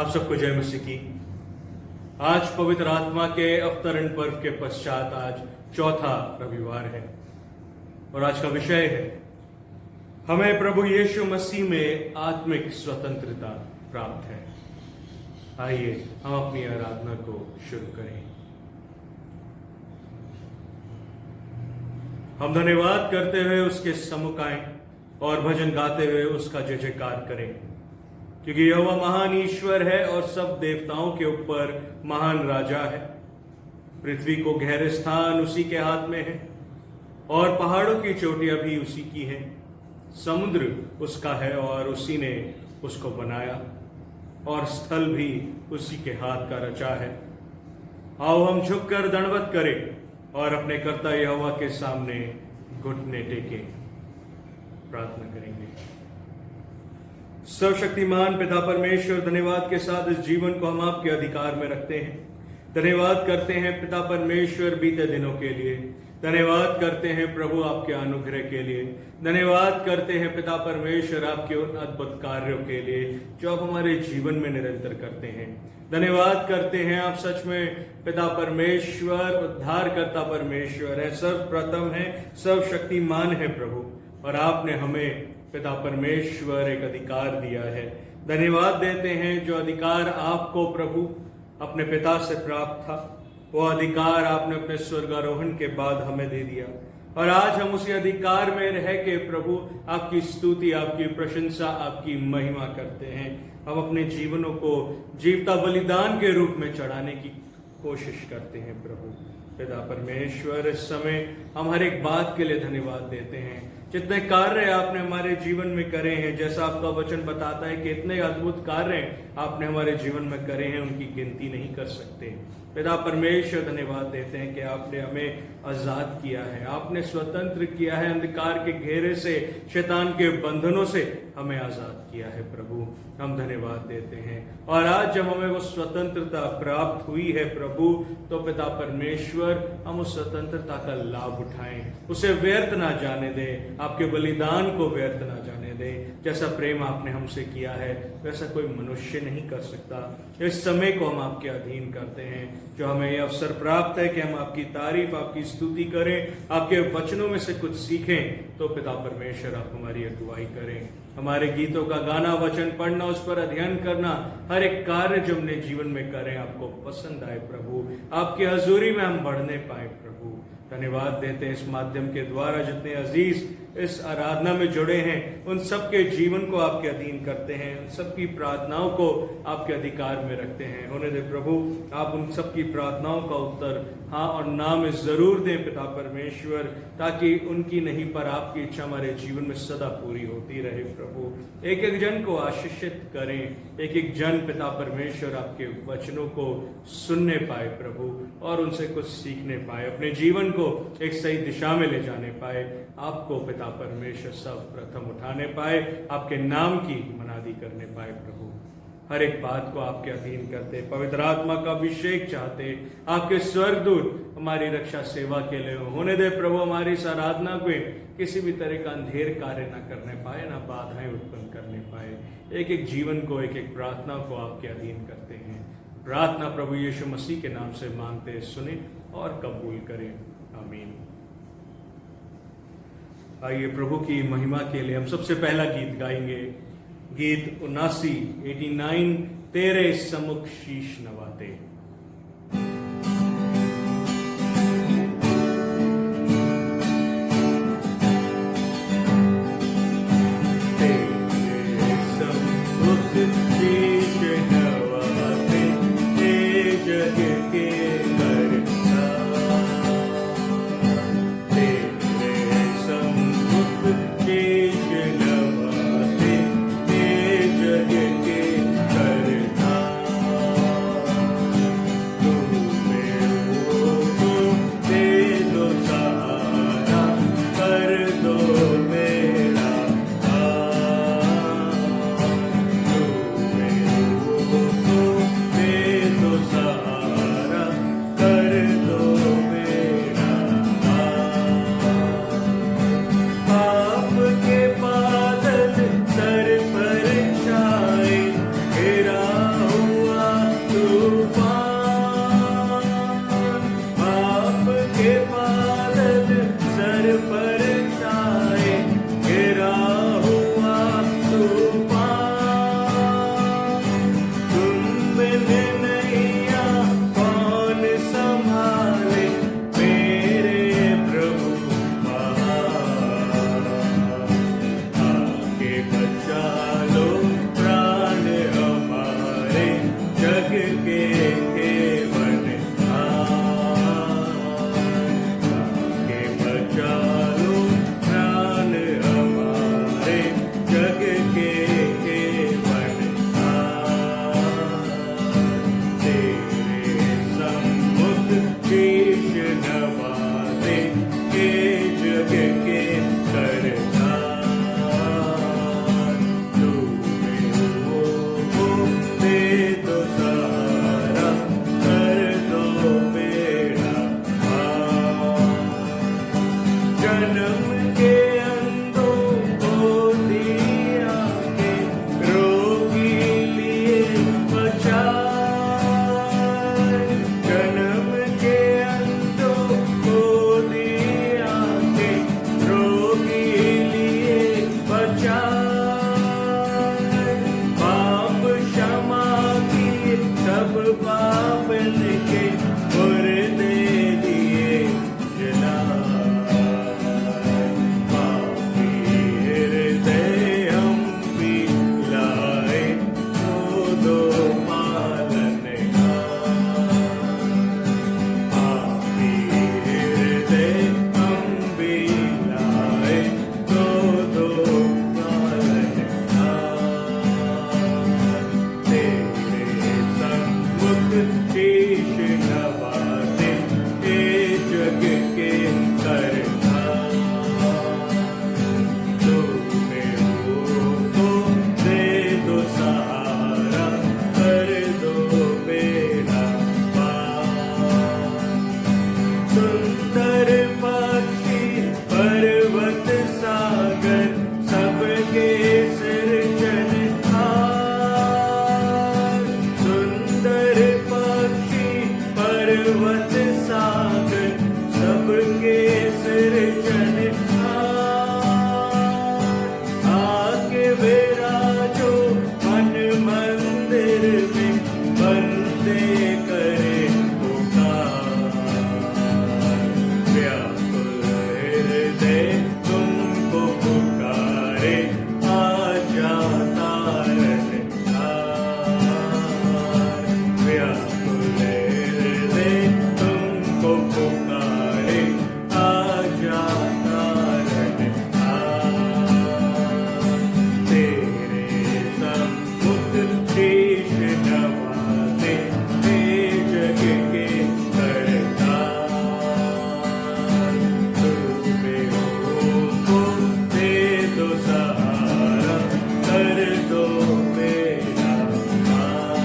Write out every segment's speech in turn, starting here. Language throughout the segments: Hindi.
आप सबको जय मसीह की। आज पवित्र आत्मा के अवतरण पर्व के पश्चात आज चौथा रविवार है और आज का विषय है हमें प्रभु यीशु मसीह में आत्मिक स्वतंत्रता प्राप्त है। आइए हम अपनी आराधना को शुरू करें। हम धन्यवाद करते हुए उसके सम्मुख आएं और भजन गाते हुए उसका जय जयकार करें, क्योंकि यहोवा महान ईश्वर है और सब देवताओं के ऊपर महान राजा है। पृथ्वी को गहरे स्थान उसी के हाथ में है और पहाड़ों की चोटियां भी उसी की हैं। समुद्र उसका है और उसी ने उसको बनाया और स्थल भी उसी के हाथ का रचा है। आओ हम झुककर दंडवत करें और अपने कर्ता यहोवा के सामने घुटने टेकें। प्रार्थना करेंगे। सर्वशक्तिमान पिता परमेश्वर, धन्यवाद के साथ इस जीवन को हम आपके अधिकार में रखते हैं। धन्यवाद करते हैं पिता परमेश्वर बीते दिनों के लिए। धन्यवाद करते हैं प्रभु आपके अनुग्रह के लिए। धन्यवाद करते हैं पिता परमेश्वर आपके उन अद्भुत कार्यों के लिए जो आप हमारे जीवन में निरंतर करते हैं। धन्यवाद करते हैं आप सच में पिता परमेश्वर उद्धारकर्ता परमेश्वर है, सर्वप्रथम है, सर्वशक्तिमान है प्रभु, और आपने हमें पिता परमेश्वर एक अधिकार दिया है। धन्यवाद देते हैं जो अधिकार आपको प्रभु अपने पिता से प्राप्त था, वो अधिकार आपने अपने स्वर्गारोहण के बाद हमें दे दिया और आज हम उसी अधिकार में रह के प्रभु आपकी स्तुति, आपकी प्रशंसा, आपकी महिमा करते हैं। हम अपने जीवनों को जीवता बलिदान के रूप में चढ़ाने की कोशिश करते हैं प्रभु पिता परमेश्वर। इस समय हम हर एक बात के लिए धन्यवाद देते हैं। जितने कार्य आपने हमारे जीवन में करे हैं, जैसा आपका वचन बताता है कि इतने अद्भुत कार्य आपने हमारे जीवन में करे हैं, उनकी गिनती नहीं कर सकते। पिता परमेश्वर, धन्यवाद देते हैं कि आपने हमें आजाद किया है, आपने स्वतंत्र किया है, अंधकार के घेरे से, शैतान के बंधनों से हमें आजाद किया है प्रभु। हम धन्यवाद देते हैं और आज जब हमें वो स्वतंत्रता प्राप्त हुई है प्रभु, तो पिता परमेश्वर हम उस स्वतंत्रता का लाभ उठाएं, उसे व्यर्थ ना जाने दें, आपके बलिदान को व्यर्थ ना जाने दें। जैसा प्रेम आपने हमसे किया है वैसा कोई मनुष्य नहीं कर सकता। इस समय को हम आपके अधीन करते हैं, जो हमें यह अवसर प्राप्त है कि हम आपकी तारीफ, आपकी स्तुति करें, आपके वचनों में से कुछ सीखें। तो पिता परमेश्वर आप हमारी अगुवाई करें। हमारे गीतों का गाना, वचन पढ़ना, उस पर अध्ययन करना, हर एक कार्य जो हमने जीवन में करें आपको पसंद आए प्रभु, आपकी हजूरी में हम बढ़ने पाए प्रभु। धन्यवाद देते हैं इस माध्यम के द्वारा जितने अजीज इस आराधना में जुड़े हैं, उन सबके जीवन को आपके अधीन करते हैं, उन सबकी प्रार्थनाओं को आपके अधिकार में रखते हैं। होने दे प्रभु आप उन सबकी प्रार्थनाओं का उत्तर हाँ और ना में जरूर दें पिता परमेश्वर, ताकि उनकी नहीं पर आपकी इच्छा हमारे जीवन में सदा पूरी होती रहे प्रभु। एक एक जन को आशीषित करें, एक एक जन पिता परमेश्वर आपके वचनों को सुनने पाए प्रभु और उनसे कुछ सीखने पाए, अपने जीवन को एक सही दिशा में ले जाने पाए, आपको पिता परमेश्वर सब प्रथम उठाने पाए, आपके नाम की मनादी करने पाए प्रभु। हर एक बात को आपके अधीन करते, पवित्र आत्मा का अभिषेक चाहते, आपके स्वर्गदूत हमारी रक्षा सेवा के लिए होने दे प्रभु। हमारी इस आराधना में किसी भी तरह का अंधेर कार्य ना करने पाए, ना बाधाएं उत्पन्न करने पाए। एक एक जीवन को, एक एक प्रार्थना को आपके अधीन करते हैं। प्रार्थना प्रभु यीशु मसीह के नाम से मांगते, सुने और कबूल करें, आमीन। आइए प्रभु की महिमा के लिए हम सबसे पहला गीत गाएंगे, गीत 89 तेरे सम्मुख शीश नवाते। के बादल सर पर छाए, गिरा हुआ तूफान, तुम बिन नैया कौन संभाले मेरे प्रभु महान। आके बचा लो प्राण हमारे, जग के आके बचा लो प्राण हमारे, जग के तेरे सम्मुख शीश नवाते के जग के करतार। डूबे हो दे दो सहारा, कर दो बेड़ा पार। जन्म के अंधों को दिया के रोगी लिए बचाए, जन्म के अंधों को दिया के रोगी लिए बचाए। पाप क्षमा किए सब पाप के, मुर्दे दिए जलाए। पापी हृदय हम भी लाए, दो पालनहार। पापी हृदय हम भी लाए, दो पालनहार। तेरे सम्मुख शीश नवाते हे जग के करतार। डूबे हो दे दो सहारा, कर दो बेड़ा पार। सुंदर पक्षी पर्वत सागर, सबके सृजनहार। सुंदर पक्षी पर्वत सागर, सबके सृजनहार। आके विराजो मन मंदिर में, बंदे करे पुकार। व्याकुल हृदय तुमको पुकारे, आजा तारनहार। व्याकुल हृदय तुमको पुकारे, आजा तारनहार। तेरे सम्मुख शीश नवाते हे जग के करतार। डूबे हो दे दो सहारा, कर दो बेड़ा पार।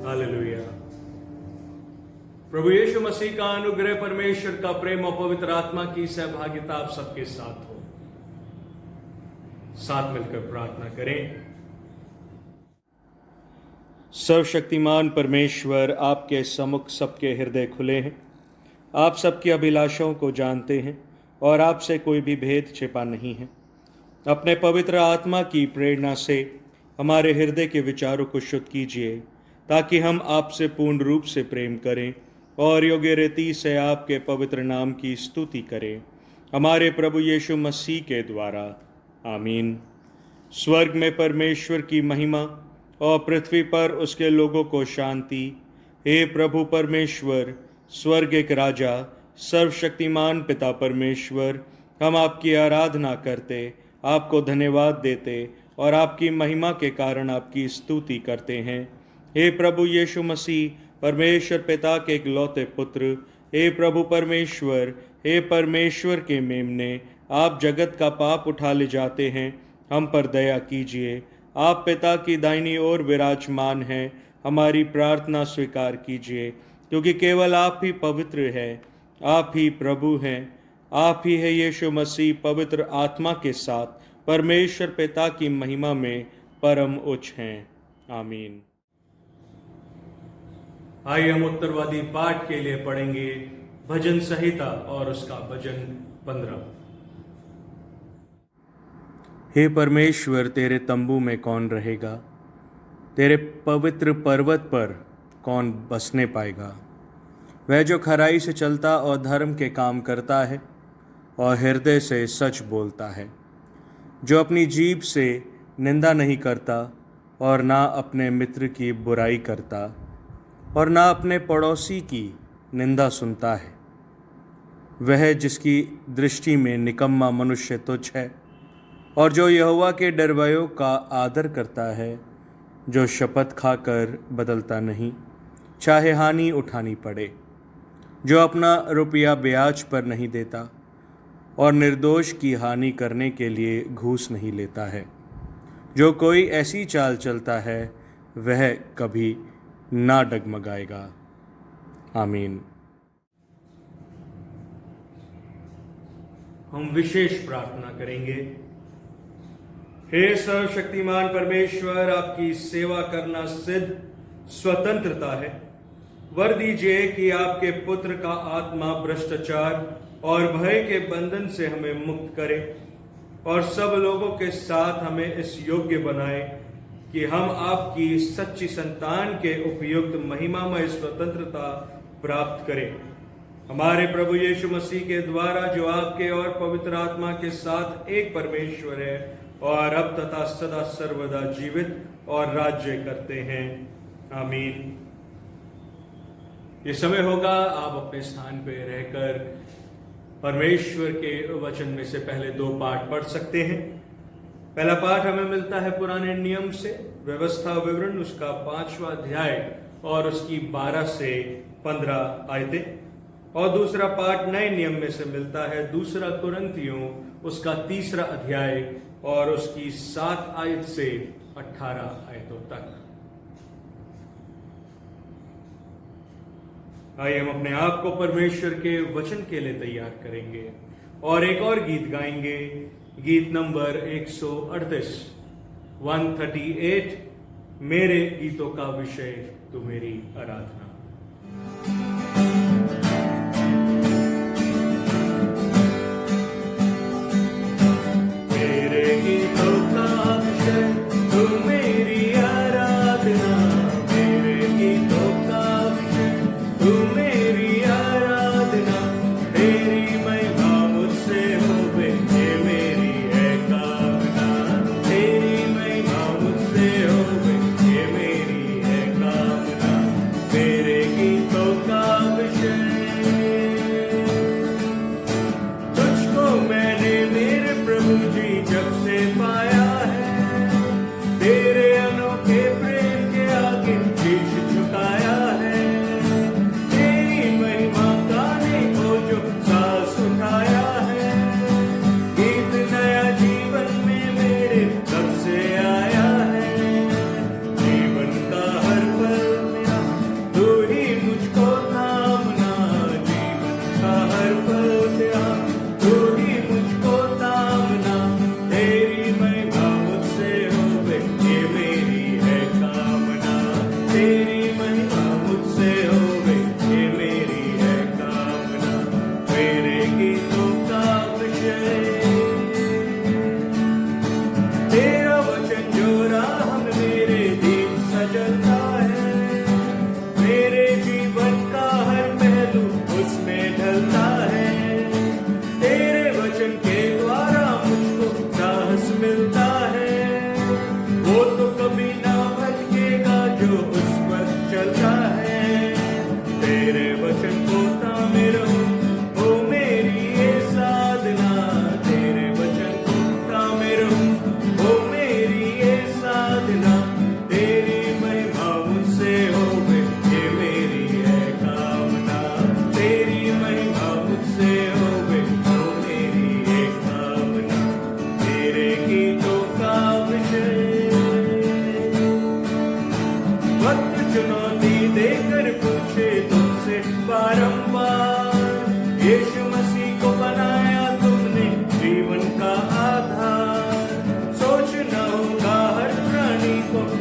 हालेलुया। प्रभु यीशु मसीह का अनुग्रह, परमेश्वर का प्रेम और पवित्र आत्मा की सहभागिता आप सबके साथ हो। साथ मिलकर प्रार्थना करें। सर्वशक्तिमान परमेश्वर, आपके सम्मुख सबके हृदय खुले हैं। आप सबकी अभिलाषाओं को जानते हैं और आपसे कोई भी भेद छिपा नहीं है। अपने पवित्र आत्मा की प्रेरणा से हमारे हृदय के विचारों को शुद्ध कीजिए, ताकि हम आपसे पूर्ण रूप से प्रेम करें और योग्य रीति से आपके पवित्र नाम की स्तुति करें, हमारे प्रभु यीशु मसीह के द्वारा। आमीन। स्वर्ग में परमेश्वर की महिमा और पृथ्वी पर उसके लोगों को शांति। हे प्रभु परमेश्वर, स्वर्ग एक राजा, सर्वशक्तिमान पिता परमेश्वर, हम आपकी आराधना करते, आपको धन्यवाद देते और आपकी महिमा के कारण आपकी स्तुति करते हैं। हे प्रभु यीशु मसीह, परमेश्वर पिता के इकलौते पुत्र, हे प्रभु परमेश्वर, हे परमेश्वर के मेमने, आप जगत का पाप उठा ले जाते हैं, हम पर दया कीजिए। आप पिता की दाहिनी ओर विराजमान हैं, हमारी प्रार्थना स्वीकार कीजिए, क्योंकि केवल आप ही पवित्र हैं, आप ही प्रभु हैं, आप ही है यीशु मसीह पवित्र आत्मा के साथ परमेश्वर पिता की महिमा में परम उच्च हैं। आमीन। आइए हम उत्तरवादी पाठ के लिए पढ़ेंगे भजन संहिता और उसका भजन 15। हे परमेश्वर, तेरे तंबू में कौन रहेगा? तेरे पवित्र पर्वत पर कौन बसने पाएगा? वह जो खराई से चलता और धर्म के काम करता है और हृदय से सच बोलता है, जो अपनी जीभ से निंदा नहीं करता और ना अपने मित्र की बुराई करता और ना अपने पड़ोसी की निंदा सुनता है। वह जिसकी दृष्टि में निकम्मा मनुष्य तुच्छ है और जो यहोवा के डरवयों का आदर करता है, जो शपथ खाकर बदलता नहीं, चाहे हानि उठानी पड़े, जो अपना रुपया ब्याज पर नहीं देता और निर्दोष की हानि करने के लिए घूस नहीं लेता है। जो कोई ऐसी चाल चलता है वह कभी ना डगमगाएगा। आमीन। हम विशेष प्रार्थना करेंगे। हे सर्वशक्तिमान परमेश्वर, आपकी सेवा करना सिद्ध स्वतंत्रता है। वर दीजिए कि आपके पुत्र का आत्मा भ्रष्टाचार और भय के बंधन से हमें मुक्त करे और सब लोगों के साथ हमें इस योग्य बनाए कि हम आपकी सच्ची संतान के उपयुक्त महिमामय स्वतंत्रता प्राप्त करें। हमारे प्रभु यीशु मसीह के द्वारा, जो आपके और पवित्र आत्मा के साथ एक परमेश्वर है और अब तथा सदा सर्वदा जीवित और राज्य करते हैं। आमीन। ये समय होगा आप अपने स्थान पे रहकर परमेश्वर के वचन में से पहले 2 पाठ पढ़ सकते हैं। पहला पाठ हमें मिलता है पुराने नियम से, व्यवस्था विवरण, उसका 5वां अध्याय और उसकी 12 से 15 आयतें। और दूसरा पाठ नए नियम में से मिलता है 2 कुरिन्थियों, उसका 3 अध्याय और उसकी 7 आयत से 18 आयतों तक। आइए हम अपने आप को परमेश्वर के वचन के लिए तैयार करेंगे और एक और गीत गाएंगे, गीत नंबर 138, 138, मेरे गीतों का विषय तू मेरी आराधना।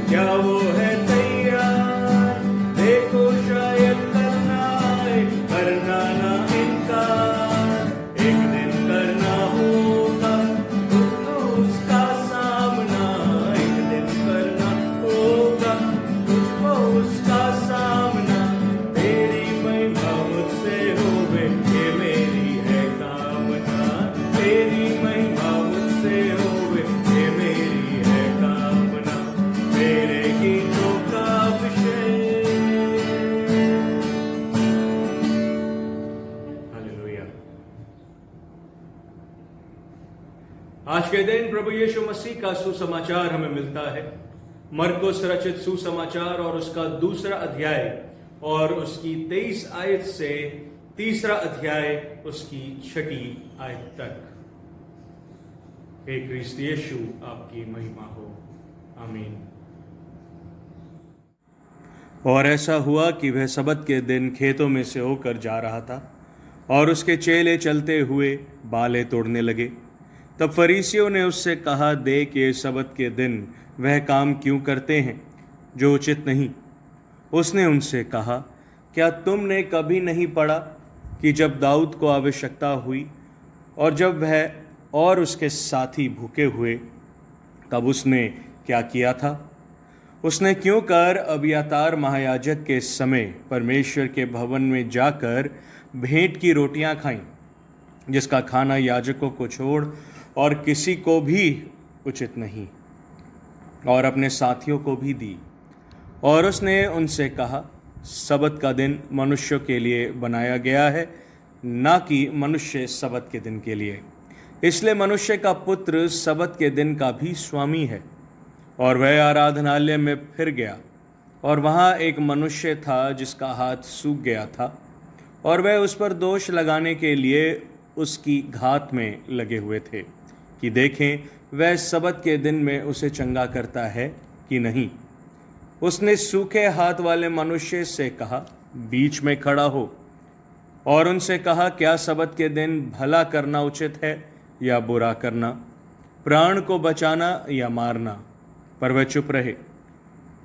क्या वो है तैयार? देखो शायद के दिन प्रभु यीशु मसीह का सुसमाचार हमें मिलता है। मरकुस रचित सुसमाचार और उसका 2 अध्याय और उसकी 23 आयत से 3 अध्याय उसकी 6 आयत तक। हे क्रिस्त यीशु, आपकी महिमा हो। आमीन। और ऐसा हुआ कि वह सबत के दिन खेतों में से होकर जा रहा था और उसके चेले चलते हुए बालें तोड़ने लगे। तब फरीसियों ने उससे कहा, देख, ये सबत के दिन वह काम क्यों करते हैं जो उचित नहीं। उसने उनसे कहा, क्या तुमने कभी नहीं पढ़ा कि जब दाऊद को आवश्यकता हुई और जब वह और उसके साथी भूखे हुए, तब उसने क्या किया था? उसने क्यों कर अबियातार महायाजक के समय परमेश्वर के भवन में जाकर भेंट की रोटियां खाईं, जिसका खाना याजकों को छोड़ और किसी को भी उचित नहीं, और अपने साथियों को भी दी। और उसने उनसे कहा, सबत का दिन मनुष्यों के लिए बनाया गया है, ना कि मनुष्य सबत के दिन के लिए। इसलिए मनुष्य का पुत्र सबत के दिन का भी स्वामी है। और वह आराधनालय में फिर गया, और वहाँ एक मनुष्य था जिसका हाथ सूख गया था, और वह उस पर दोष लगाने के लिए उसकी घात में लगे हुए थे कि देखें वह सबत के दिन में उसे चंगा करता है कि नहीं। उसने सूखे हाथ वाले मनुष्य से कहा, बीच में खड़ा हो, और उनसे कहा, क्या सबत के दिन भला करना उचित है या बुरा करना, प्राण को बचाना या मारना? पर वह चुप रहे।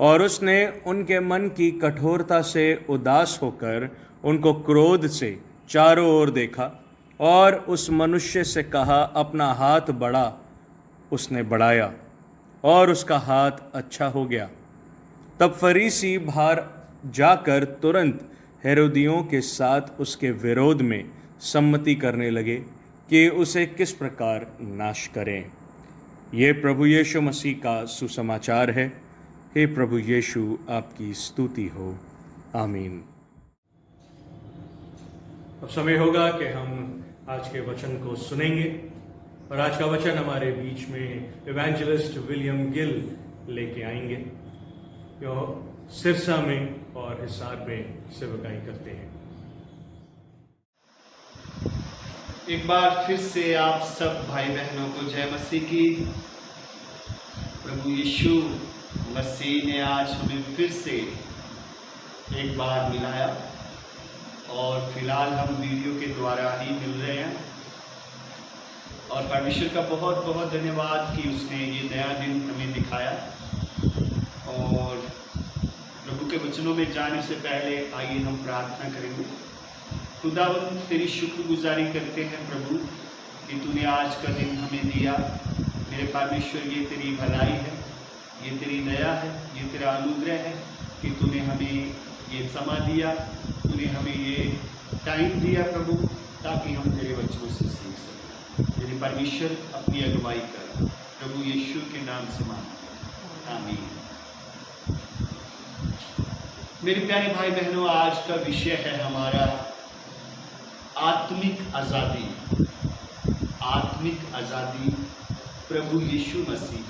और उसने उनके मन की कठोरता से उदास होकर उनको क्रोध से चारों ओर देखा और उस मनुष्य से कहा, अपना हाथ बढ़ा। उसने बढ़ाया और उसका हाथ अच्छा हो गया। तब फरीसी बाहर जाकर तुरंत हेरोदियों के साथ उसके विरोध में सम्मति करने लगे कि उसे किस प्रकार नाश करें। ये प्रभु यीशु मसीह का सुसमाचार है। हे प्रभु यीशु, आपकी स्तुति हो। आमीन। अब समय होगा कि हम आज के वचन को सुनेंगे, और आज का वचन हमारे बीच में इवेंजलिस्ट विलियम गिल लेके आएंगे, जो सिरसा में और हिसार में सेवकाई करते हैं। एक बार फिर से आप सब भाई बहनों को जय मसीह की। प्रभु यीशु मसीह ने आज हमें फिर से एक बार मिलाया, और फिलहाल हम वीडियो के द्वारा ही मिल रहे हैं। और परमेश्वर का बहुत बहुत धन्यवाद कि उसने ये नया दिन हमें दिखाया। और प्रभु के वचनों में जाने से पहले आइए हम प्रार्थना करेंगे। खुदावंद, तेरी शुक्रगुजारी करते हैं प्रभु कि तूने आज का दिन हमें दिया। मेरे परमेश्वर, ये तेरी भलाई है, ये तेरी दया है, ये तेरा अनुग्रह है कि तूने हमें ये समय दिया, तूने हमें ये टाइम दिया प्रभु, ताकि हम तेरे बच्चों से सीख सकें। मेरे परमेश्वर, अपनी अगुवाई कर, प्रभु यीशु के नाम से मांगते हैं, आमीन। मेरे प्यारे भाई बहनों, आज का विषय है हमारा आत्मिक आज़ादी। आत्मिक आज़ादी प्रभु यीशु मसीह।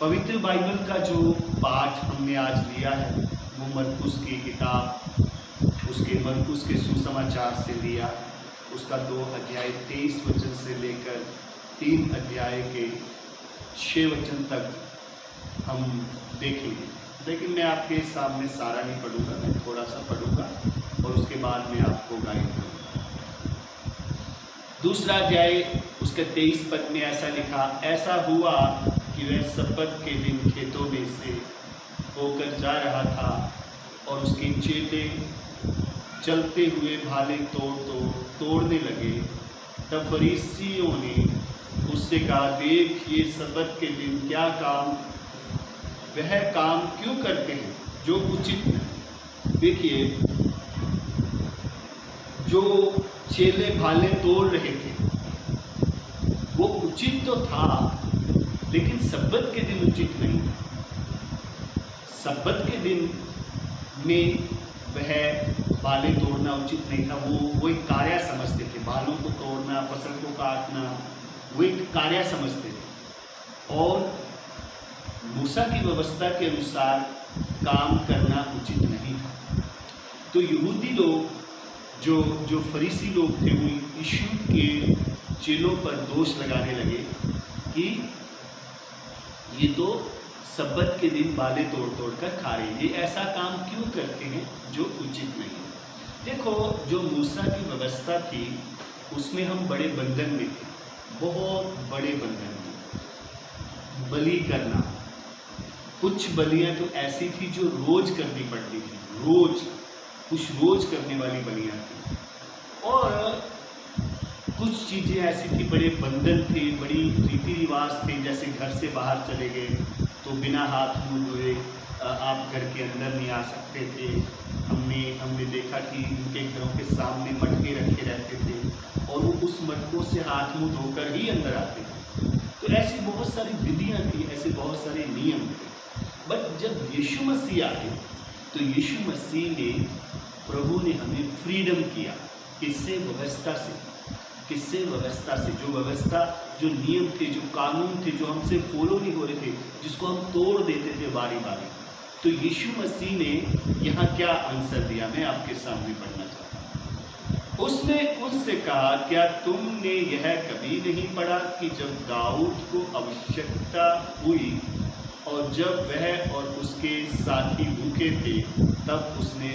पवित्र बाइबल का जो पाठ हमने आज लिया है वो मरकुस की किताब, उसके मरकुस के सुसमाचार से लिया। उसका 2 अध्याय 23 वचन से लेकर 3 अध्याय के 6 वचन तक हम देखेंगे। लेकिन मैं आपके सामने सारा नहीं पढ़ूंगा, मैं थोड़ा सा पढ़ूंगा और उसके बाद मैं आपको गाइड करूँगा। 2 अध्याय उसके 23 पद में ऐसा लिखा, ऐसा हुआ कि वह सबत के दिन खेतों में से होकर जा रहा था और उसके चेले चलते हुए भाले तोड़ने लगे। तब फरीसियों ने उससे कहा, देख, ये सबत के दिन क्या काम, वह काम क्यों करते हैं जो उचित नहीं। देखिए, जो चेले भाले तोड़ रहे थे वो उचित तो था, लेकिन सब्बत के दिन उचित नहीं। सब्बत के दिन में वह बालें तोड़ना उचित नहीं था। वो एक कार्य समझते थे, बालों को तोड़ना, फसल को काटना वो एक कार्य समझते थे और मूसा की व्यवस्था के अनुसार काम करना उचित नहीं था। तो यहूदी लोग जो फरीसी लोग थे वो यीशु के चेलों पर दोष लगाने लगे कि ये तो सब्बत के दिन बालें तोड़ तोड़ कर खा रहे हैं, ये ऐसा काम क्यों करते हैं जो उचित नहीं है। देखो, जो मूसा की व्यवस्था थी उसमें हम बड़े बंधन में थे, बहुत बड़े बंधन में। बलि करना, कुछ बलियां तो ऐसी थी जो रोज करनी पड़ती थी, कुछ रोज करने वाली बलियां थी, और कुछ चीज़ें ऐसी थी, बड़े बंधन थे, बड़ी रीति रिवाज थे। जैसे घर से बाहर चले गए तो बिना हाथ मुंह धोए आप घर के अंदर नहीं आ सकते थे। हमने देखा कि उनके घरों के सामने मटके रखे रहते थे और वो उस मटकों से हाथ मुंह धोकर ही अंदर आते थे। तो ऐसी बहुत सारी विधियाँ थी, ऐसे बहुत सारे नियम थे। बट जब यीशु मसीह आए तो यीशु मसीह ने, प्रभु ने हमें फ्रीडम किया। किससे? व्यवस्था से। किससे? व्यवस्था से। जो व्यवस्था, जो नियम थे, जो कानून थे, जो हमसे फॉलो नहीं हो रहे थे, जिसको हम तोड़ देते थे बारी बारी, तो यीशु मसीह ने यहाँ क्या आंसर दिया, मैं आपके सामने पढ़ना चाहता हूँ। उसने उनसे कहा, क्या तुमने यह कभी नहीं पढ़ा कि जब दाऊद को आवश्यकता हुई और जब वह और उसके साथी भूखे थे तब उसने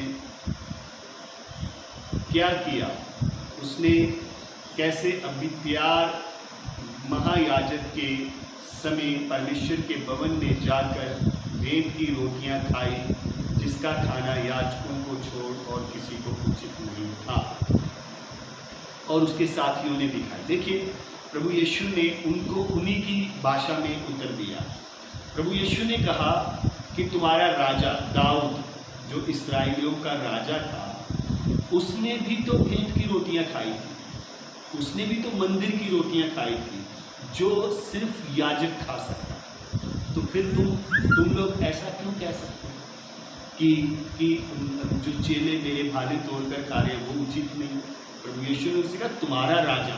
क्या किया? उसने कैसे अबित्यार महायाजक के समय परमेश्वर के भवन में जाकर भेंट की रोटियां खाई, जिसका खाना याजकों को छोड़ और किसी को उचित नहीं था, और उसके साथियों ने भी खाई। देखिए, प्रभु यीशु ने उनको उन्हीं की भाषा में उत्तर दिया। प्रभु यीशु ने कहा कि तुम्हारा राजा दाऊद, जो इस्राएलियों का राजा था, उसने भी तो भेंट की रोटियां खाई थी, उसने भी तो मंदिर की रोटियां खाई थी, जो सिर्फ याजक खा सकता। तो फिर तुम लोग ऐसा क्यों कह सकते हो कि जो चेले मेरे भाले तोड़कर खा रहे हैं वो उचित नहीं? प्रभु यीशु ने उससे कहा, तुम्हारा राजा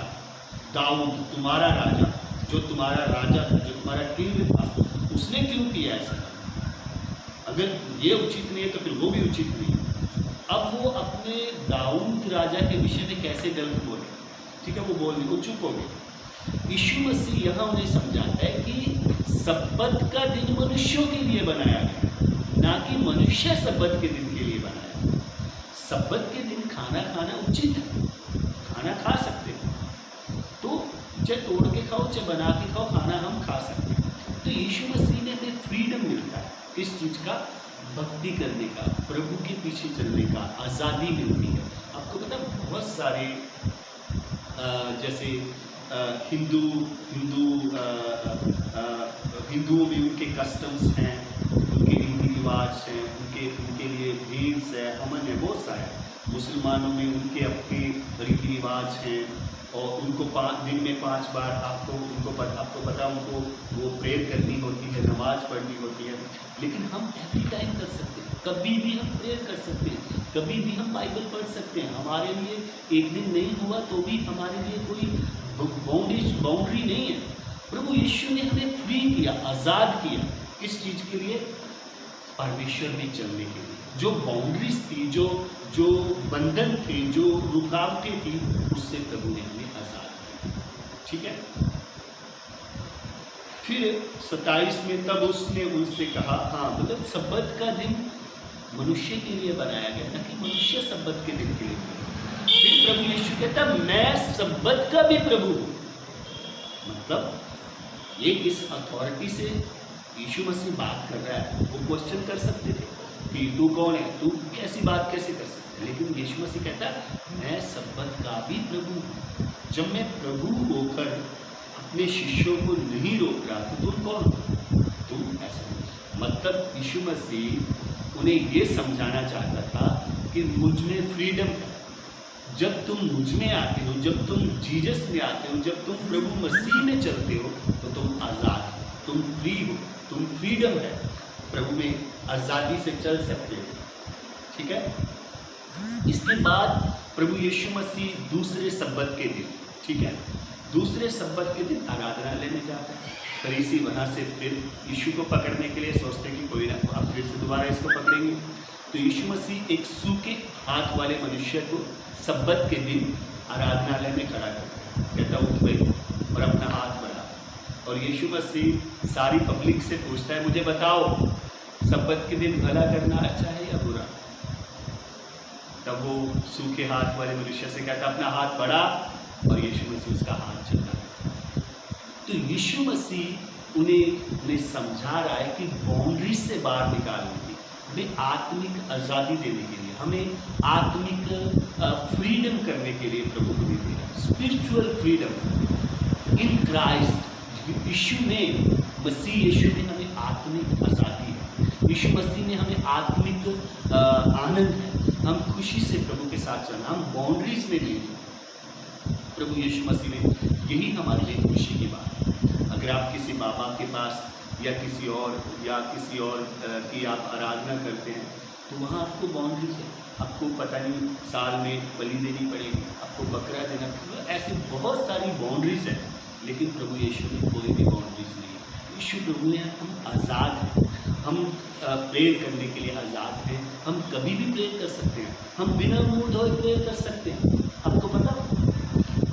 दाऊद, तुम्हारा राजा, जो तुम्हारा राजा था, जो तुम्हारा किंग था, उसने क्यों किया ऐसा? अगर ये उचित नहीं है तो फिर वो भी उचित नहीं है। अब वो अपने दाऊद राजा के विषय में कैसे गलत बोले? ठीक है, वो बोल नहीं, वो चुप हो गए। यीशु मसीह यहाँ उन्हें समझाता है कि सब्बत का दिन मनुष्यों के लिए बनाया गया, ना कि मनुष्य सब्बत के दिन के लिए बनाया। सब्बत के दिन खाना खाना उचित है, खाना खा सकते हैं, तो चाहे तोड़ के खाओ चाहे बना के खाओ, खाना हम खा सकते हैं। तो यीशु मसीह ने हमें फ्रीडम मिलता है, किस चीज़ का? भक्ति करने का, प्रभु के पीछे चलने का आज़ादी मिलती है। आपको पता है, बहुत सारे जैसे हिंदुओं में उनके कस्टम्स हैं, उनके रीति रिवाज हैं, उनके लिए भेंट्स है, हवन है, बहुत सारे। मुसलमानों में उनके अपने रीति रिवाज हैं और उनको दिन में 5 बार आपको पता उनको वो प्रेयर करनी होती है, नमाज पढ़नी होती है। लेकिन हम एवरी टाइम कर सकते हैं, कभी भी हम प्रेयर कर सकते हैं, कभी भी हम बाइबल पढ़ सकते हैं। हमारे लिए एक दिन नहीं हुआ तो भी हमारे लिए कोई बाउंड्री नहीं है। प्रभु यीशु ने हमें फ्री किया, आज़ाद किया। किस चीज़ के लिए? परमेश्वर में चलने के लिए। जो बाउंड्रीज थी, जो बंधन थे, जो रुकावटें थी, उससे प्रभु ने हमें आज़ाद किया। ठीक है। फिर 27 में तब उसने उनसे कहा, हाँ मतलब सब्बत का दिन मनुष्य के लिए बनाया गया, ना कि मनुष्य सब्बत के दिन के लिए। फिर प्रभु यीशु कहता, मैं सब्बत का भी प्रभु हूँ। मतलब ये किस अथॉरिटी से यीशु मसीह बात कर रहा है? वो क्वेश्चन कर सकते थे कि तू कौन है, तू कैसी बात कैसे कर सकते है? लेकिन यीशु मसीह कहता है, मैं सब्बत का भी प्रभु हूँ। जब मैं प्रभु होकर अपने शिष्यों को नहीं रोक रहा तो तुम कौन हो? तुम ऐसा। मतलब यीशु मसीह उन्हें ये समझाना चाहता था कि मुझ में फ्रीडम है। जब तुम मुझ में आते हो, जब तुम जीसस में आते हो, जब तुम प्रभु मसीह में चलते हो, तो तुम आज़ाद हो, तुम फ्री हो, तुम फ्रीडम है। प्रभु में आज़ादी से चल सकते हो। ठीक है। इसके बाद प्रभु यीशु मसीह दूसरे सब्बत के दिन, ठीक है, दूसरे सब्बत के दिन आराधनालय में जाता है। फरीसी वहाँ से फिर यीशु को पकड़ने के लिए सोचते कि कोई ना अब फिर से दोबारा इसको पकड़ेंगे। तो यीशु मसीह एक सूखे हाथ वाले मनुष्य को सब्बत के दिन आराधनालय में खड़ा करता है, कहता उठ गई और अपना हाथ बढ़ा। और यीशु मसीह सारी पब्लिक से पूछता है, मुझे बताओ सब्बत के दिन भला करना अच्छा है या बुरा? तब वो सूखे हाथ वाले मनुष्य से कहता अपना हाथ बढ़ा, और यीशु मसीह उसका हाथ चला। तो यीशु मसीह उन्हें समझा रहा है कि बाउंड्री से बाहर निकालने की, हमें आत्मिक आज़ादी देने के लिए, हमें आत्मिक फ्रीडम करने के लिए प्रभु को दे दिया, स्पिरिचुअल फ्रीडम इन क्राइस्ट। यीशु में, मसीह यीशु में हमें आत्मिक आज़ादी है, यीशु मसीह ने हमें आत्मिक आनंद है, हम खुशी से प्रभु के साथ चलना, हम बाउंड्रीज में नहीं। प्रभु यीशु मसीह ने यही हमारे लिए खुशी की बात है। अगर आप किसी बाबा के पास या किसी और की आप आराधना करते हैं तो वहाँ आपको बाउंड्रीज है, आपको पता नहीं साल में बलि देनी पड़ेगी, आपको बकरा देना पड़ेगा, ऐसी बहुत सारी बाउंड्रीज है। लेकिन प्रभु यीशु में कोई भी बाउंड्रीज नहीं है। यीशु प्रभु ने, हम आज़ाद हैं, हम प्रेयर करने के लिए आज़ाद हैं, हम कभी भी प्रेयर कर सकते हैं, हम बिना मुंह धोए प्रेयर कर सकते हैं। आपको पता,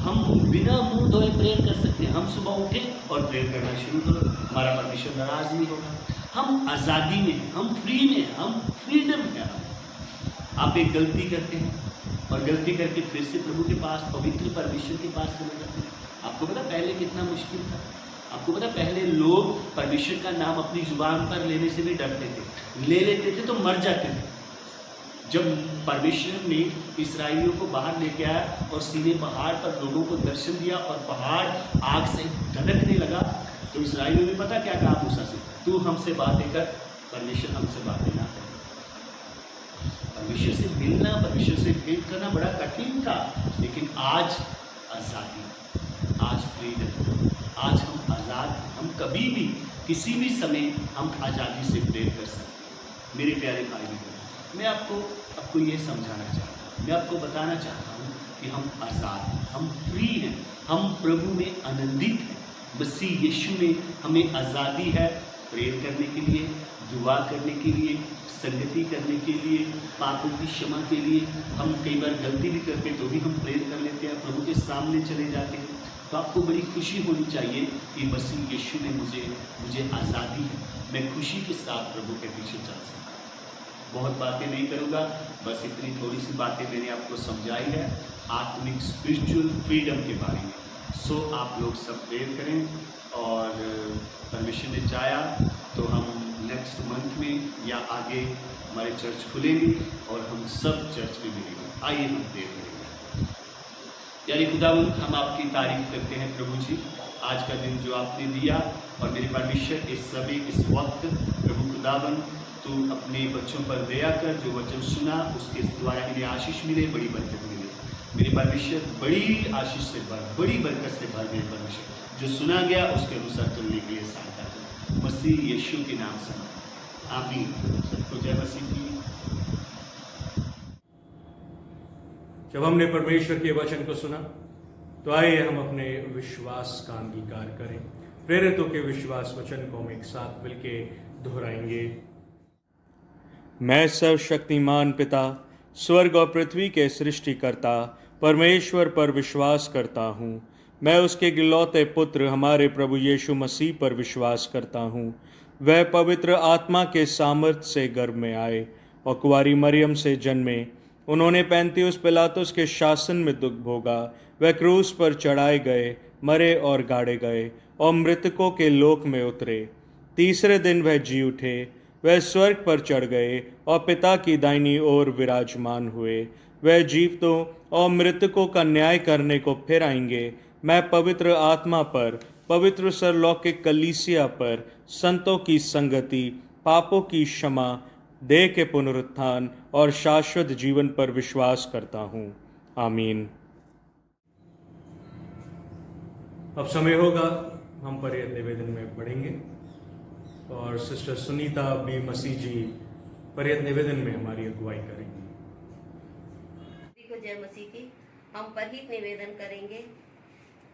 हम बिना मुंह धोए प्रेयर कर सकते हैं। हम सुबह उठें और प्रेयर करना शुरू करो, हमारा परमेश्वर नाराज नहीं होगा। हम आज़ादी में हैं, हम फ्री में हैं, हम फ्रीडम है। आप एक गलती करते हैं और गलती करके फिर से प्रभु के पास, पवित्र परमेश्वर के पास चले जाते हैं। आपको पता पहले कितना मुश्किल था? आपको पता पहले लोग परमेश्वर का नाम अपनी जुबान पर लेने से भी डरते थे, ले लेते थे तो मर जाते थे। जब परमेश्वर ने इस्राएलियों को बाहर लेके आया और सीधे पहाड़ पर लोगों को दर्शन दिया और पहाड़ आग से धधकने लगा, तो इस्राएलियों ने पता क्या कहा मूसा से, तू हमसे बातें कर, परमेश्वर हमसे बातें ना करे। परमेश्वर से मिलना, परमेश्वर से भेंट करना बड़ा कठिन था। लेकिन आज आज़ादी, आज फ्रीडम, आज हम आज़ाद हैं। हम कभी भी किसी भी समय हम आज़ादी से प्रेयर कर सकते हैं। मेरे प्यारे भाई बहन, मैं आपको ये समझाना चाहता हूँ, मैं आपको बताना चाहता हूँ कि हम आज़ाद हैं, हम फ्री हैं, हम प्रभु में आनंदित हैं। मसीह यीशु में हमें आज़ादी है प्रेयर करने के लिए, दुआ करने के लिए, संगति करने के लिए, पापों की क्षमा के लिए। हम कई बार गलती भी करते तो भी हम प्रेयर कर लेते हैं, प्रभु के सामने चले जाते हैं। तो आपको बड़ी खुशी होनी चाहिए कि मसीह यीशु ने मुझे आज़ादी है, मैं खुशी के साथ प्रभु के पीछे चल सकता हूँ। बहुत बातें नहीं करूँगा, बस इतनी थोड़ी सी बातें मैंने आपको समझाई है आत्मिक स्पिरिचुअल फ्रीडम के बारे में। सो आप लोग सब प्रेयर करें, और परमेश्वर ने चाहा तो हम नेक्स्ट मंथ में या आगे हमारे चर्च खुलेंगे और हम सब चर्च में मिलेंगे। आइए हम प्रेयर करेंगे। यानी खुदावंद, हम आपकी तारीफ करते हैं प्रभु जी, आज का दिन जो आपने दिया, और मेरे परमेश्वर इस समय इस वक्त प्रभु खुदावंद तू अपने बच्चों पर दया कर, जो वचन सुना उसके द्वारा इन्हें आशीष मिले, बड़ी बरकत मिले। मेरे परमेश्वर बड़ी आशीष से भर, बड़ी बरकत से भर मेरे परमेश्वर, जो सुना गया उसके अनुसार चलने के लिए सहायता कर, मसीह यीशु के नाम से आमीन। सबको जय मसीह की। जब हमने परमेश्वर के वचन को सुना तो आइए हम अपने विश्वास का अंगीकार करें। प्रेरितों के विश्वास वचन को हम एक साथ मिलके दोहराएंगे। मैं सर्वशक्तिमान पिता, स्वर्ग और पृथ्वी के सृष्टिकर्ता परमेश्वर पर विश्वास करता हूँ। मैं उसके इकलौते पुत्र हमारे प्रभु यीशु मसीह पर विश्वास करता हूँ। वह पवित्र आत्मा के सामर्थ्य से गर्भ में आए और कुंवारी मरियम से जन्मे। उन्होंने पैंतियुस पिलातुस के शासन में दुख भोगा। वह क्रूस पर चढ़ाए गए, मरे और गाड़े गए और मृतकों के लोक में उतरे। तीसरे दिन वह जी उठे। वह स्वर्ग पर चढ़ गए और पिता की दाहिनी ओर विराजमान हुए। वह जीवितों और मृतकों का न्याय करने को फिर आएंगे। मैं पवित्र आत्मा पर, पवित्र सरलौकिक कलीसिया पर, संतों की संगति, पापों की क्षमा, देह के पुनरुत्थान और शाश्वत जीवन पर विश्वास करता हूँ। आमीन। अब समय होगा हम परियत निवेदन में पढ़ेंगे और सिस्टर सुनीता बी मसीह जी परियत निवेदन में हमारी अगुवाई करेंगी। जय मसीह की। हम परहित निवेदन करेंगे।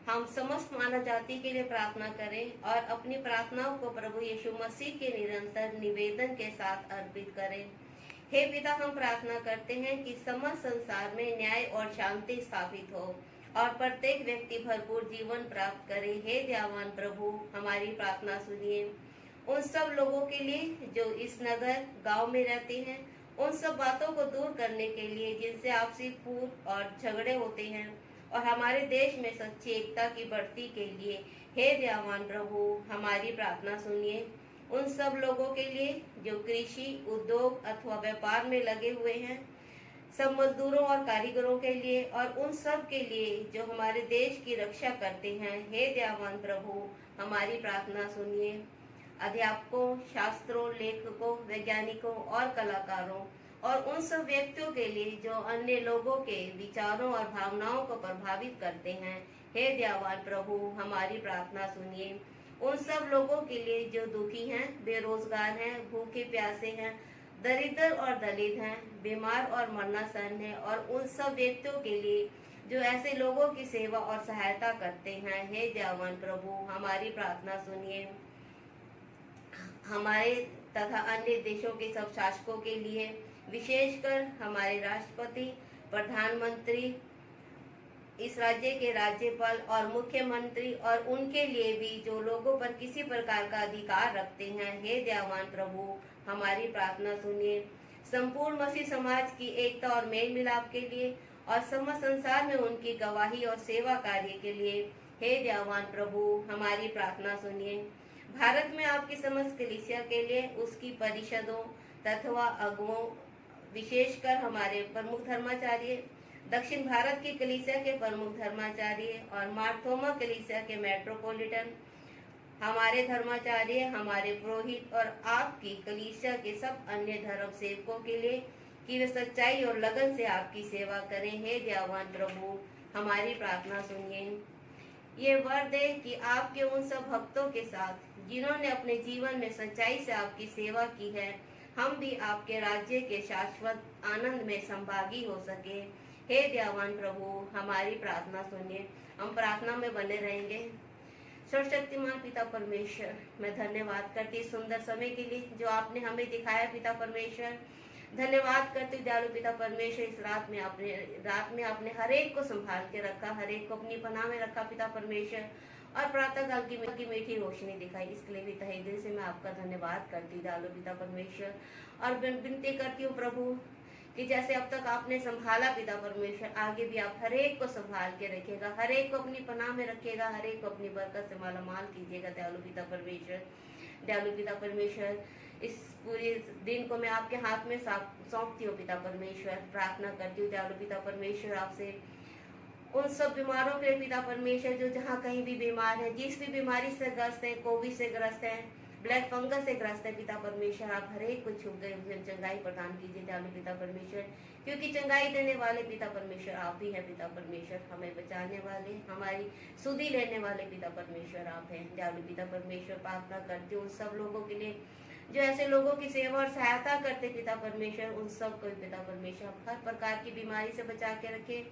हम समस्त मानव जाति के लिए प्रार्थना करें और अपनी प्रार्थनाओं को प्रभु यीशु मसीह के निरंतर निवेदन के साथ अर्पित करें। हे पिता, हम प्रार्थना करते हैं कि समस्त संसार में न्याय और शांति स्थापित हो और प्रत्येक व्यक्ति भरपूर जीवन प्राप्त करे। हे दयावान प्रभु, हमारी प्रार्थना सुनिए। उन सब लोगों के लिए जो इस नगर गांव में रहते हैं, उन सब बातों को दूर करने के लिए जिनसे आपसी फूट और झगड़े होते हैं, और हमारे देश में सच्ची एकता की बढ़ती के लिए हे दयावान प्रभु, हमारी प्रार्थना सुनिए। उन सब लोगों के लिए जो कृषि, उद्योग अथवा व्यापार में लगे हुए हैं, सब मजदूरों और कारीगरों के लिए, और उन सब के लिए जो हमारे देश की रक्षा करते हैं, हे दयावान प्रभु, हमारी प्रार्थना सुनिए। अध्यापकों, शास्त्रों, लेखकों, वैज्ञानिकों और कलाकारों और उन सब व्यक्तियों के लिए जो अन्य लोगों के विचारों और भावनाओं को प्रभावित करते हैं, हे दयावान प्रभु, हमारी प्रार्थना सुनिए। उन सब लोगों के लिए जो दुखी हैं, बेरोजगार हैं, भूखे प्यासे हैं, दरिद्र और दलित हैं, बीमार और मरणासन हैं, और उन सब व्यक्तियों के लिए जो ऐसे लोगों की सेवा और सहायता करते हैं, हे दयावान प्रभु, हमारी प्रार्थना सुनिए। हमारे तथा अन्य देशों के सब शासकों के लिए, विशेषकर हमारे राष्ट्रपति, प्रधानमंत्री, इस राज्य के राज्यपाल और मुख्यमंत्री और उनके लिए भी जो लोगों पर किसी प्रकार का अधिकार रखते हैं, हे दयावान प्रभु, हमारी प्रार्थना सुनिए। संपूर्ण मसीह समाज की एकता और मेल मिलाप के लिए और समस्त संसार में उनकी गवाही और सेवा कार्य के लिए, हे दयावान प्रभु, हमारी प्रार्थना सुनिए। भारत में आपकी समस्त कलीसिया के लिए, उसकी परिषदों तथा अगुओं, विशेषकर हमारे प्रमुख धर्माचार्य, दक्षिण भारत की कलीसिया के प्रमुख धर्माचार्य और मार्थोमा कलीसिया के मेट्रोपॉलिटन, हमारे धर्माचार्य, हमारे पुरोहित और आपकी कलीसिया के सब अन्य धर्म सेवकों के लिए कि वे सच्चाई और लगन से आपकी सेवा करें, हे दयावान प्रभु, हमारी प्रार्थना सुनिए। ये वर दे कि आपके उन सब भक्तों के साथ जिन्होंने अपने जीवन में सच्चाई से आपकी सेवा की है, हम भी आपके राज्य के शाश्वत आनंद में संभागी हो सके। हे दयावान प्रभु, हमारी प्रार्थना सुनिए। हम प्रार्थना में बने रहेंगे। सर्वशक्तिमान पिता परमेश्वर, मैं धन्यवाद करती इस सुंदर समय के लिए जो आपने हमें दिखाया पिता परमेश्वर। धन्यवाद करती दयालु पिता परमेश्वर, इस रात में आपने हर एक को संभाल के रखा, हर एक को अपनी पनाह में रखा पिता परमेश्वर, और प्रातः काल की मीठी रोशनी दिखाई। इसके लिए भी तहे दिल से मैं आपका धन्यवाद करती दयालु पिता परमेश्वर, और विनती करती हूँ प्रभु कि जैसे अब तक आपने संभाला पिता परमेश्वर, आगे भी आप हर एक को संभाल के रखिएगा, हर एक को अपनी पनाह में रखिएगा, हर एक को अपनी बरकत से मालामाल कीजिएगा दयालु पिता परमेश्वर। दयालु पिता परमेश्वर, इस पूरे दिन को मैं आपके हाथ में सौंपती हूँ पिता परमेश्वर। प्रार्थना करती हूँ दयालु पिता परमेश्वर आपसे उन सब बीमारों के लिए पिता परमेश्वर जो जहाँ कहीं भी बीमार है, जिस भी बीमारी से ग्रस्त है, कोविड से ग्रस्त है, ब्लैक फंगस से ग्रस्त है पिता परमेश्वर, आप हर एक को छू गए चंगाई प्रदान कीजिए दयालु पिता परमेश्वर, क्योंकि चंगाई देने वाले पिता परमेश्वर आप ही है पिता परमेश्वर। हमें बचाने वाले, हमारी सुधि लेने वाले पिता परमेश्वर आप हैं दयालु पिता परमेश्वर। प्रार्थना करती हूँ सब लोगों के लिए जो ऐसे लोगों की सेवा और सहायता करते पिता परमेश्वर, उन सब को पिता परमेश्वर हर प्रकार की बीमारी से बचा के रखे,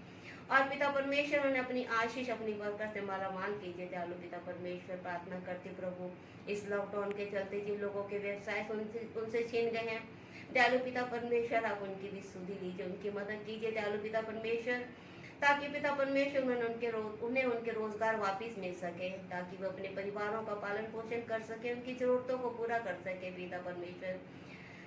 और पिता परमेश्वर उन्हें अपनी आशीष, अपनी बरकत से मालामाल कीजिए दयालु पिता परमेश्वर। प्रार्थना करते प्रभु इस लॉकडाउन के चलते जिन लोगों के व्यवसाय उनसे छीन गए हैं, दयालु पिता परमेश्वर आप उनकी भी सुधि लीजिए, उनकी मदद कीजिए दयालु पिता परमेश्वर, ताकि पिता परमेश्वर उन्हें उनके रोजगार वापस मिल सके, ताकि वो अपने परिवारों का पालन पोषण कर सके, उनकी जरूरतों को पूरा कर सके पिता परमेश्वर।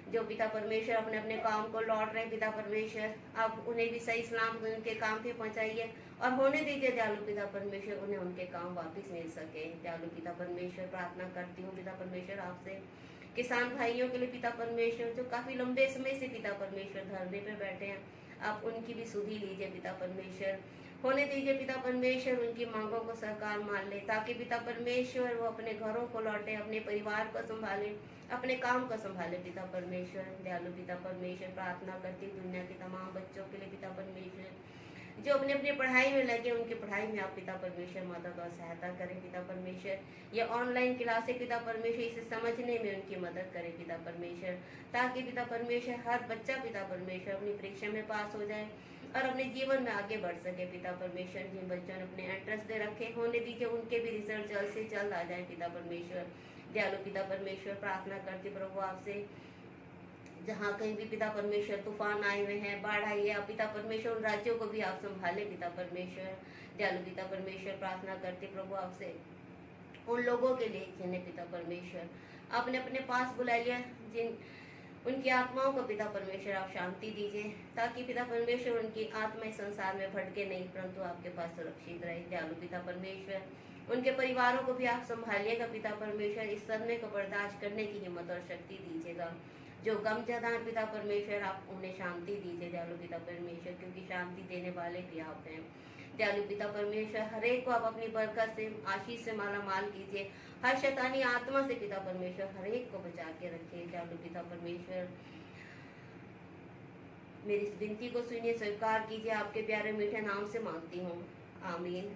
जो पिता परमेश्वर अपने अपने काम को लौट रहे पिता परमेश्वर, आप उन्हें भी सही सलाम उनके काम पे पहुंचाइए और होने दीजिए दयालु पिता परमेश्वर, उन्हें उनके काम वापस मिल सके दयालु पिता परमेश्वर। प्रार्थना करती हूँ पिता परमेश्वर आपसे किसान भाइयों के लिए पिता परमेश्वर जो काफी लंबे समय से पिता परमेश्वर धरने पे बैठे हैं, आप उनकी भी सुधि लीजिए पिता परमेश्वर, होने दीजिए पिता परमेश्वर, उनकी मांगों को सरकार मान ले, ताकि पिता परमेश्वर वो अपने घरों को लौटे, अपने परिवार को संभाले, अपने काम को संभाले पिता परमेश्वर। दयालु पिता परमेश्वर, प्रार्थना करती दुनिया के तमाम बच्चों के लिए पिता परमेश्वर जो अपने अपनी पढ़ाई में लगे, उनकी पढ़ाई में आप पिता परमेश्वर मदद और सहायता करें पिता परमेश्वर। ये ऑनलाइन क्लासें पिता परमेश्वर इसे समझने में उनकी मदद करें पिता परमेश्वर, ताकि पिता परमेश्वर हर बच्चा पिता परमेश्वर अपनी परीक्षा में पास हो जाए और अपने जीवन में आगे बढ़ सके पिता परमेश्वर। जिन बच्चों ने अपने एंट्रेंस दे रखे होने दीजिए उनके भी रिजल्ट जल्द से जल्द आ जाए पिता परमेश्वर। दयालु पिता परमेश्वर, प्रार्थना करती प्रभु आपसे, जहाँ कहीं भी पिता परमेश्वर तूफान आए हुए हैं, बाढ़ आई है, पिता परमेश्वर उन राज्यों को भी आप संभाले पिता परमेश्वर। दयालु पिता परमेश्वर, प्रार्थना करते प्रभु आपसे उन लोगों के लिए जिन्हें पिता परमेश्वर आपने अपने पास बुला लिया, जिन उनकी आत्माओं को पिता परमेश्वर आप शांति दीजिए, ताकि पिता परमेश्वर उनकी आत्मा इस संसार में भटके नहीं, परंतु आपके पास सुरक्षित रहे। दयालु पिता परमेश्वर, उनके परिवारों को भी आप संभालिएगा पिता परमेश्वर। इस सदमे को बर्दाश्त करने की हिम्मत और शक्ति दीजिएगा। जो गम ज़्यादा है पिता परमेश्वर, आप उन्हें शांति दीजिए दयालु पिता परमेश्वर, क्योंकि शांति देने वाले भी आप हैं। दयालु पिता परमेश्वर, हर एक को आप अपनी बरकत से, आशीष से माला माल कीजिए। हर शैतानी आत्मा से पिता परमेश्वर हर एक को बचा के रखिए दयालु पिता परमेश्वर। मेरी इस विनती को सुनिए, स्वीकार कीजिए, आपके प्यारे मीठे नाम से मांगती हूँ, आमीन।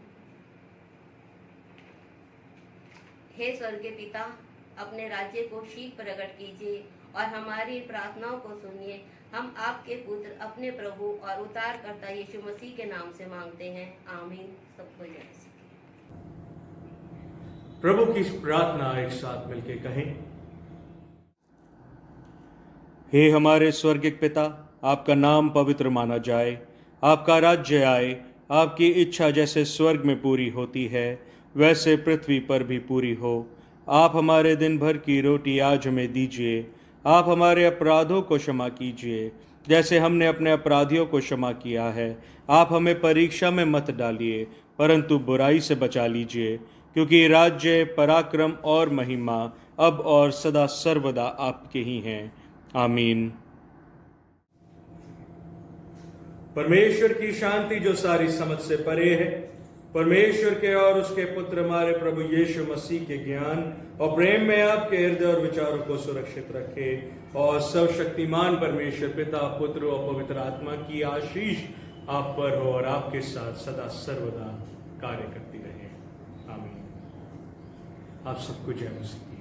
हे स्वर्गीय पिता, अपने राज्य को शीघ्र प्रकट कीजिए और हमारी प्रार्थनाओं को सुनिए। हम आपके पुत्र, अपने प्रभु और उद्धारकर्ता यीशु मसीह के नाम से मांगते हैं, आमीन। सबको जय मसीह। प्रभु की प्रार्थना एक साथ मिलके कहें। हे हमारे स्वर्गिक पिता, आपका नाम पवित्र माना जाए, आपका राज्य आए, आपकी इच्छा जैसे स्वर्ग में पूरी होती है वैसे पृथ्वी पर भी पूरी हो। आप हमारे दिन भर की रोटी आज हमें दीजिए। आप हमारे अपराधों को क्षमा कीजिए जैसे हमने अपने अपराधियों को क्षमा किया है। आप हमें परीक्षा में मत डालिए, परंतु बुराई से बचा लीजिए, क्योंकि राज्य, पराक्रम और महिमा अब और सदा सर्वदा आपके ही हैं, आमीन। परमेश्वर की शांति जो सारी समझ से परे है, परमेश्वर के और उसके पुत्र हमारे प्रभु यीशु मसीह के ज्ञान और प्रेम में आपके हृदय और विचारों को सुरक्षित रखे, और सर्वशक्तिमान परमेश्वर पिता, पुत्र और पवित्र आत्मा की आशीष आप पर हो और आपके साथ सदा सर्वदा कार्य करती रहे, आमीन। आप सबको जय मसीह।